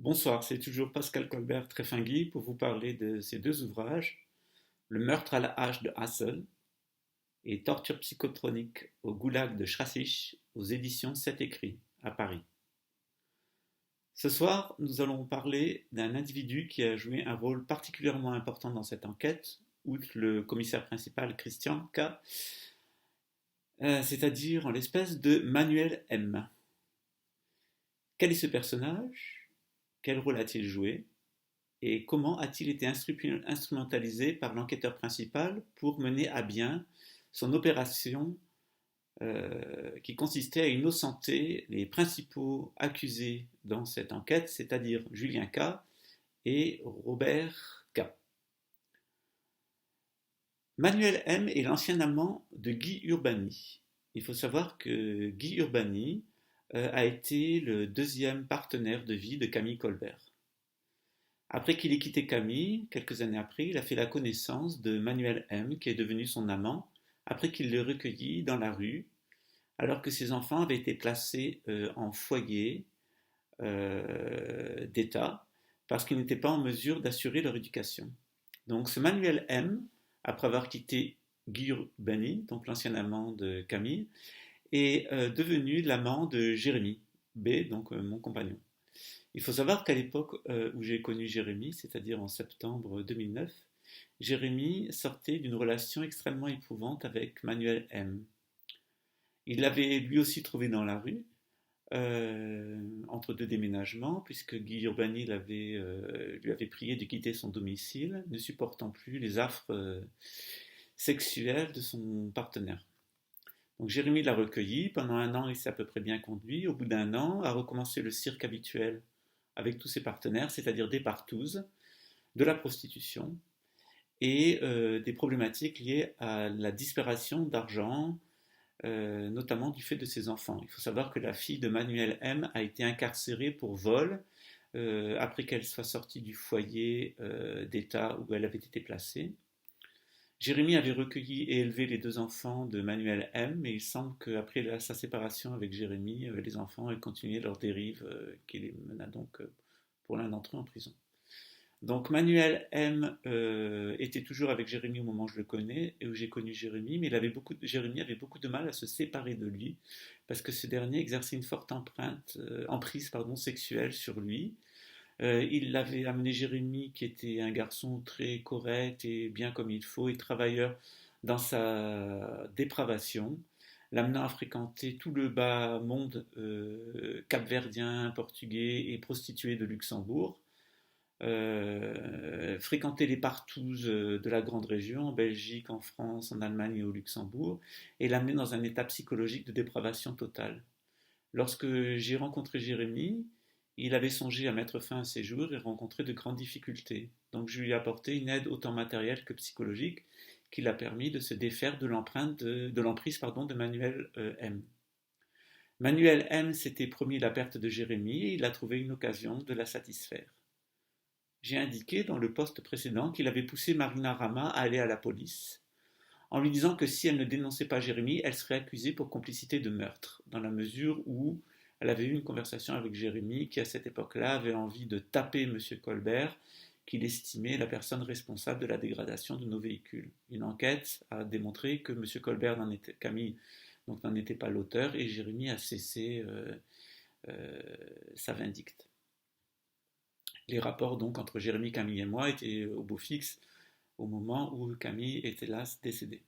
Bonsoir, c'est toujours Pascal Colbert Tréfingui pour vous parler de ces deux ouvrages, Le meurtre à la hache de Hassel et Torture psychotronique au goulag de Schrasich aux éditions 7 écrits à Paris. Ce soir, nous allons parler d'un individu qui a joué un rôle particulièrement important dans cette enquête, outre le commissaire principal Christian K., c'est-à-dire en l'espèce de Manuel M. Quel est ce personnage? Quel rôle a-t-il joué? Et comment a-t-il été instrumentalisé par l'enquêteur principal pour mener à bien son opération qui consistait à innocenter les principaux accusés dans cette enquête, c'est-à-dire Julien K. et Robert K. Manuel M. est l'ancien amant de Guy Urbani. Il faut savoir que Guy Urbani a été le deuxième partenaire de vie de Camille Colbert. Après qu'il ait quitté Camille, quelques années après, il a fait la connaissance de Manuel M, qui est devenu son amant, après qu'il l'ait recueilli dans la rue, alors que ses enfants avaient été placés en foyer d'État, parce qu'ils n'étaient pas en mesure d'assurer leur éducation. Donc ce Manuel M, après avoir quitté Guy Urbani, donc l'ancien amant de Camille, est devenu l'amant de Jérémy B, donc mon compagnon. Il faut savoir qu'à l'époque où j'ai connu Jérémy, c'est-à-dire en septembre 2009, Jérémy sortait d'une relation extrêmement éprouvante avec Manuel M. Il l'avait lui aussi trouvé dans la rue, entre deux déménagements, puisque Guy Urbani lui avait prié de quitter son domicile, ne supportant plus les affres sexuelles de son partenaire. Donc Jérémy l'a recueilli, pendant un an il s'est à peu près bien conduit, au bout d'un an a recommencé le cirque habituel avec tous ses partenaires, c'est-à-dire des partouzes, de la prostitution et des problématiques liées à la disparition d'argent, notamment du fait de ses enfants. Il faut savoir que la fille de Manuel M a été incarcérée pour vol après qu'elle soit sortie du foyer d'État où elle avait été placée. Jérémy avait recueilli et élevé les deux enfants de Manuel M, mais il semble qu'après sa séparation avec Jérémy, les enfants aient continué leur dérive qui les mena donc pour l'un d'entre eux en prison. Donc Manuel M était toujours avec Jérémy au moment où je le connais et où j'ai connu Jérémy, mais Jérémy avait beaucoup de mal à se séparer de lui parce que ce dernier exerçait une forte emprise sexuelle sur lui. Il avait amené Jérémy, qui était un garçon très correct et bien comme il faut, et travailleur dans sa dépravation, l'amenant à fréquenter tout le bas monde capverdien, portugais et prostitué de Luxembourg, fréquenter les partouzes de la grande région, en Belgique, en France, en Allemagne et au Luxembourg, et l'amener dans un état psychologique de dépravation totale. Lorsque j'ai rencontré Jérémy, il avait songé à mettre fin à ses jours et rencontrait de grandes difficultés. Donc je lui ai apporté une aide autant matérielle que psychologique qui l'a permis de se défaire de l'emprise de Manuel M. Manuel M s'était promis la perte de Jérémy et il a trouvé une occasion de la satisfaire. J'ai indiqué dans le poste précédent qu'il avait poussé Marina Rama à aller à la police, en lui disant que si elle ne dénonçait pas Jérémy, elle serait accusée pour complicité de meurtre, dans la mesure où elle avait eu une conversation avec Jérémy qui, à cette époque-là, avait envie de taper M. Colbert, qu'il estimait la personne responsable de la dégradation de nos véhicules. Une enquête a démontré que M. Colbert Camille n'en était pas l'auteur et Jérémy a cessé sa vindicte. Les rapports donc entre Jérémy, Camille et moi étaient au beau fixe au moment où Camille était hélas décédée.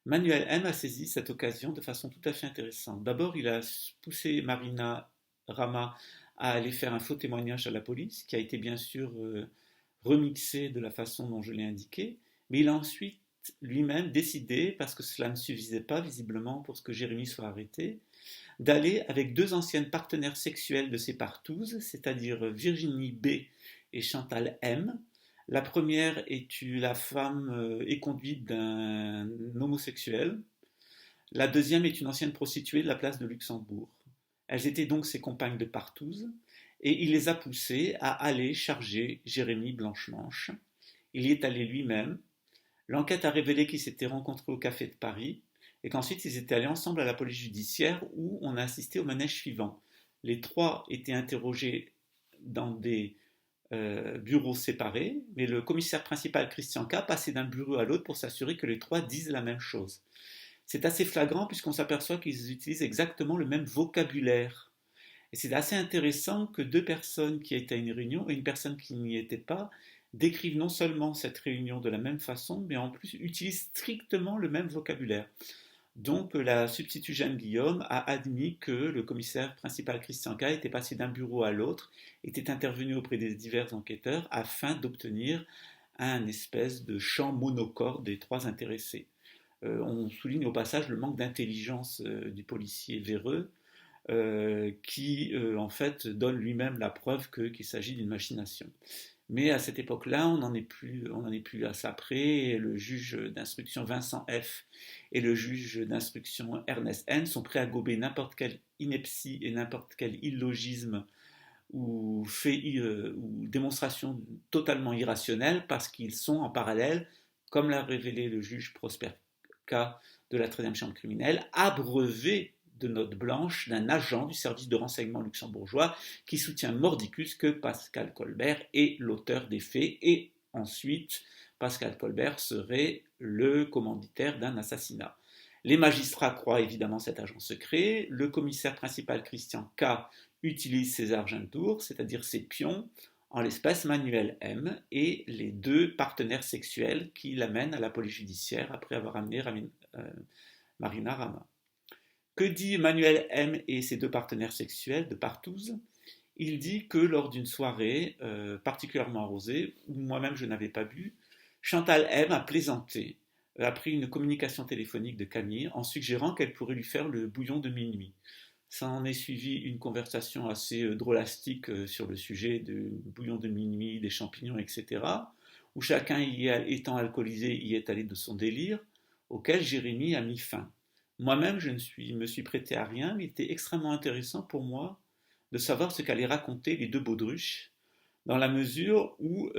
Manuel M a saisi cette occasion de façon tout à fait intéressante. D'abord, il a poussé Marina Rama à aller faire un faux témoignage à la police, qui a été bien sûr remixé de la façon dont je l'ai indiqué, mais il a ensuite lui-même décidé, parce que cela ne suffisait pas visiblement pour que Jérémy soit arrêté, d'aller avec deux anciennes partenaires sexuelles de ses partouzes, c'est-à-dire Virginie B et Chantal M. La première est la femme éconduite d'un homosexuel. La deuxième est une ancienne prostituée de la place de Luxembourg. Elles étaient donc ses compagnes de partouze et il les a poussées à aller charger Jérémy Blanche-Manche. Il y est allé lui-même. L'enquête a révélé qu'ils s'étaient rencontrés au café de Paris et qu'ensuite ils étaient allés ensemble à la police judiciaire où on a assisté au manège suivant. Les trois étaient interrogés dans des bureaux séparés, mais le commissaire principal Christian K passait d'un bureau à l'autre pour s'assurer que les trois disent la même chose. C'est assez flagrant puisqu'on s'aperçoit qu'ils utilisent exactement le même vocabulaire. Et c'est assez intéressant que deux personnes qui étaient à une réunion et une personne qui n'y était pas décrivent non seulement cette réunion de la même façon, mais en plus utilisent strictement le même vocabulaire. Donc la substitut Jeanne Guillaume a admis que le commissaire principal Christian K était passé d'un bureau à l'autre, était intervenu auprès des divers enquêteurs afin d'obtenir un espèce de chant monocorde des trois intéressés. On souligne au passage le manque d'intelligence du policier véreux qui en fait donne lui-même la preuve qu'il s'agit d'une machination. Mais à cette époque-là, on n'en est plus à ça près. Et le juge d'instruction Vincent F. et le juge d'instruction Ernest N. sont prêts à gober n'importe quelle ineptie et n'importe quel illogisme ou ou démonstration totalement irrationnelle parce qu'ils sont en parallèle, comme l'a révélé le juge Prosper K. de la 13e chambre criminelle, abreuvés de note blanche d'un agent du service de renseignement luxembourgeois qui soutient mordicus que Pascal Colbert est l'auteur des faits et ensuite Pascal Colbert serait le commanditaire d'un assassinat. Les magistrats croient évidemment cet agent secret, le commissaire principal Christian K utilise ses argentours, c'est-à-dire ses pions, en l'espèce Manuel M, et les deux partenaires sexuels qui l'amènent à la police judiciaire après avoir amené Marina Rama. Que dit Manuel M et ses deux partenaires sexuels de Partouze? Il dit que lors d'une soirée particulièrement arrosée, où moi-même je n'avais pas bu, Chantal M a plaisanté, a pris une communication téléphonique de Camille en suggérant qu'elle pourrait lui faire le bouillon de minuit. Ça en est suivi une conversation assez drôlastique sur le sujet du bouillon de minuit, des champignons, etc., où chacun étant alcoolisé y est allé de son délire, auquel Jérémie a mis fin. Moi-même, je ne me suis prêté à rien, mais il était extrêmement intéressant pour moi de savoir ce qu'allaient raconter les deux baudruches, dans la mesure où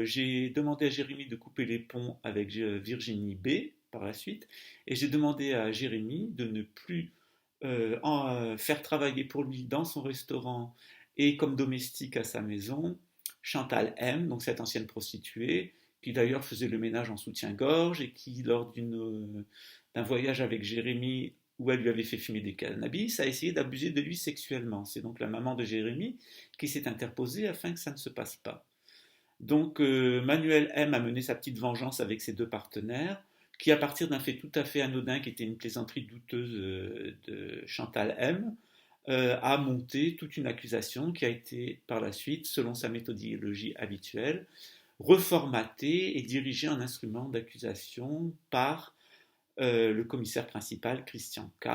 j'ai demandé à Jérémie de couper les ponts avec Virginie B par la suite, et j'ai demandé à Jérémie de ne plus faire travailler pour lui dans son restaurant et comme domestique à sa maison Chantal M, donc cette ancienne prostituée, qui d'ailleurs faisait le ménage en soutien-gorge et qui, lors d'un voyage avec Jérémie où elle lui avait fait fumer des cannabis, a essayé d'abuser de lui sexuellement. C'est donc la maman de Jérémie qui s'est interposée afin que ça ne se passe pas. Donc Manuel M a mené sa petite vengeance avec ses deux partenaires, qui à partir d'un fait tout à fait anodin, qui était une plaisanterie douteuse de Chantal M, a monté toute une accusation qui a été par la suite, selon sa méthodologie habituelle, reformatée et dirigée en instrument d'accusation par le commissaire principal Christian K.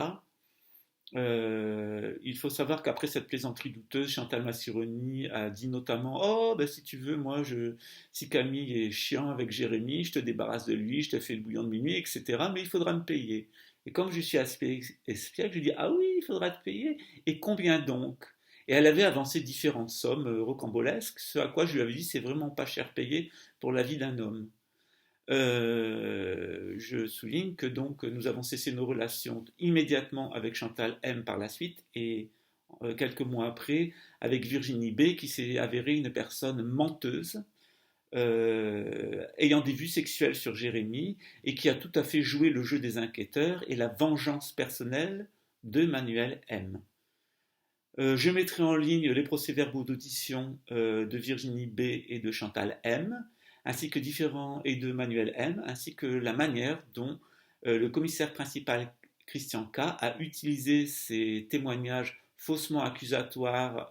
Il faut savoir qu'après cette plaisanterie douteuse, Chantal Massironi a dit notamment: Oh, ben si tu veux, si Camille est chiant avec Jérémie, je te débarrasse de lui, je te fais le bouillon de minuit, etc. Mais il faudra me payer. Et comme je suis espiègle, je lui dis: Ah oui, il faudra te payer. Et combien donc? Et elle avait avancé différentes sommes rocambolesques, ce à quoi je lui avais dit: C'est vraiment pas cher payé pour la vie d'un homme. Je souligne que donc nous avons cessé nos relations immédiatement avec Chantal M par la suite et quelques mois après avec Virginie B qui s'est avérée une personne menteuse ayant des vues sexuelles sur Jérémie et qui a tout à fait joué le jeu des enquêteurs et la vengeance personnelle de Manuel M. Je mettrai en ligne les procès-verbaux d'audition de Virginie B et de Chantal M, ainsi que et de Manuel M, ainsi que la manière dont le commissaire principal Christian K a utilisé ces témoignages faussement accusatoires,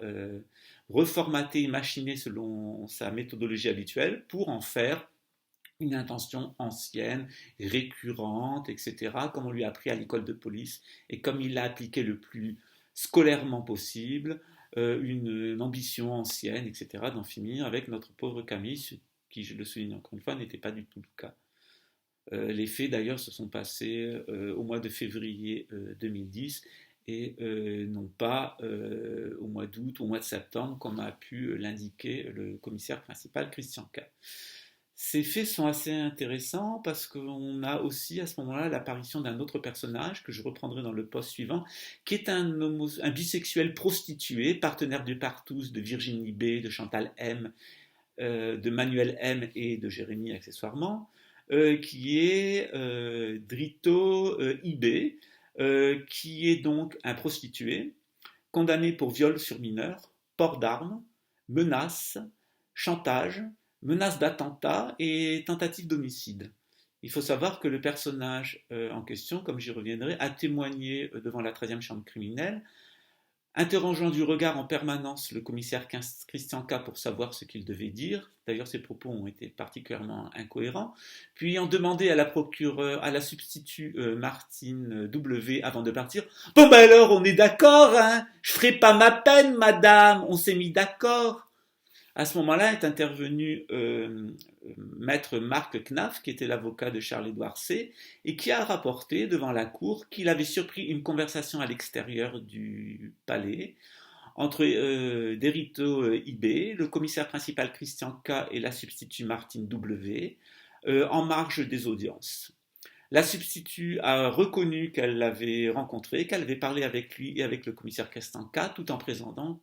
reformatés et machinés selon sa méthodologie habituelle, pour en faire une intention ancienne, récurrente, etc., comme on lui a appris à l'école de police et comme il l'a appliqué le plus scolairement possible, une ambition ancienne, etc., d'en finir avec notre pauvre Camille, ce qui, je le souligne encore une fois, n'était pas du tout le cas. Les faits d'ailleurs se sont passés au mois de février 2010 et non pas au mois d'août ou au mois de septembre, comme a pu l'indiquer le commissaire principal Christian K. Ces faits sont assez intéressants parce qu'on a aussi à ce moment-là l'apparition d'un autre personnage que je reprendrai dans le post suivant, qui est un bisexuel prostitué, partenaire du Partous de Virginie B, de Chantal M, de Manuel M et de Jérémy accessoirement, qui est Drito IB, qui est donc un prostitué, condamné pour viol sur mineur, port d'armes, menaces, chantage, menace d'attentat et tentative d'homicide. Il faut savoir que le personnage en question, comme j'y reviendrai, a témoigné devant la 13e chambre criminelle, interrogeant du regard en permanence le commissaire Christian K pour savoir ce qu'il devait dire. D'ailleurs, ses propos ont été particulièrement incohérents. Puis en demandé à la procureure, à la substitut Martine W avant de partir. Bon ben alors, on est d'accord, hein? Je ferai pas ma peine, madame. On s'est mis d'accord. À ce moment-là est intervenu maître Marc Knaff, qui était l'avocat de Charles-Édouard C, et qui a rapporté devant la cour qu'il avait surpris une conversation à l'extérieur du palais entre Derrito IB, le commissaire principal Christian K et la substitut Martine W, en marge des audiences. La substitut a reconnu qu'elle l'avait rencontré, qu'elle avait parlé avec lui et avec le commissaire Christian K, tout en prétendant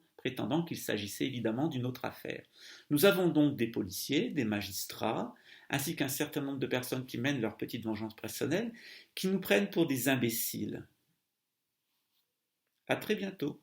qu'il s'agissait évidemment d'une autre affaire. Nous avons donc des policiers, des magistrats, ainsi qu'un certain nombre de personnes qui mènent leur petite vengeance personnelle, qui nous prennent pour des imbéciles. À très bientôt.